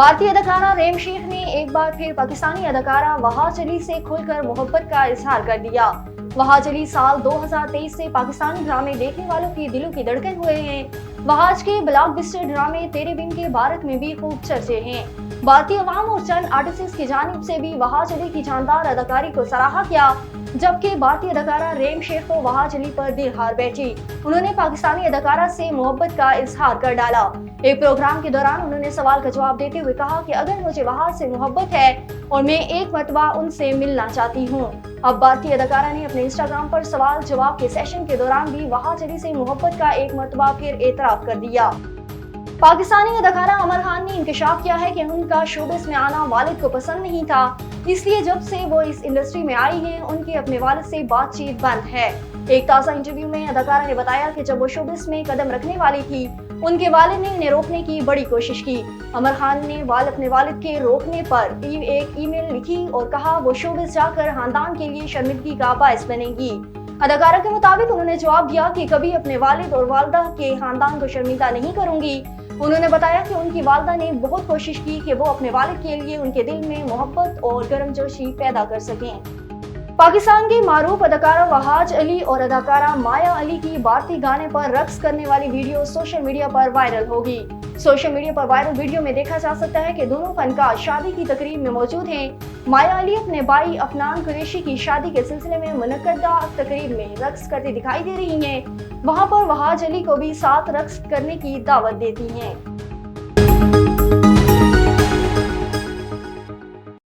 भारतीय अदाकारा रेम शेख ने एक बार फिर पाकिस्तानी अदाकारा वहाज अली से खुलकर मोहब्बत का इजहार कर दिया। वहाज अली साल 2023 से पाकिस्तानी ड्रामे देखने वालों की दिलों की धड़कन हुए हैं। वहाज के ब्लॉकबस्टर ड्रामे तेरे बिन के भारत में भी खूब चर्चे हैं। भारतीय अवाम और चंद आर्टिस्ट की जानिब से भी वहाज अली की जानदार अदाकारी को सराहा किया, जबकि भारतीय अदाकारा रेम शेख तो वहाज अली पर दिल हार बैठी। उन्होंने पाकिस्तानी अदाकारा से मोहब्बत का इजहार कर डाला। एक प्रोग्राम के दौरान उन्होंने सवाल का जवाब देते हुए कहा कि अगर मुझे वहाज से मोहब्बत है और मैं एक मरतबा उनसे मिलना चाहती हूँ। अब भारतीय अदाकारा ने अपने इंस्टाग्राम पर सवाल जवाब के सेशन के दौरान भी वहाज अली से मोहब्बत का एक मरतबा फिर एतराफ कर दिया। पाकिस्तानी अदाकारा अमर खान ने इंकशाफ किया है कि उनका शोबिस में आना वालिद को पसंद नहीं था, इसलिए जब से वो इस इंडस्ट्री में आई हैं उनकी अपने वालिद से बातचीत बंद है। एक ताज़ा इंटरव्यू में अदाकारा ने बताया कि जब वो शोबिस में कदम रखने वाली थी, उनके वालिद ने उन्हें रोकने की बड़ी कोशिश की। अमर खान ने अपने वालिद के रोकने पर एक ईमेल लिखी और कहा वो शोबिस जाकर खानदान के लिए शर्मिंदगी का बायस बनेगी। अदाकारा के मुताबिक उन्होंने जवाब दिया कि कभी अपने वालिद और वालदा के खानदान को शर्मिंदा नहीं करूंगी। उन्होंने बताया कि उनकी वालदा ने बहुत कोशिश की कि वो अपने वालिद के लिए उनके दिल में मोहब्बत और गर्मजोशी पैदा कर सकें। पाकिस्तान के मारूफ अदाकारा वहाज अली और अदाकारा माया अली की भारतीय गाने पर रक्स करने वाली वीडियो सोशल मीडिया पर वायरल होगी। सोशल मीडिया पर वायरल वीडियो में देखा जा सकता है कि दोनों फनकार शादी की तकरीब में मौजूद हैं। माया अली अपने भाई अफनान कुरैशी की शादी के सिलसिले में मुनक्कदा तकरीब में रक्स करती दिखाई दे रही हैं। वहां पर वहाज अली को भी साथ रक्स करने की दावत देती हैं।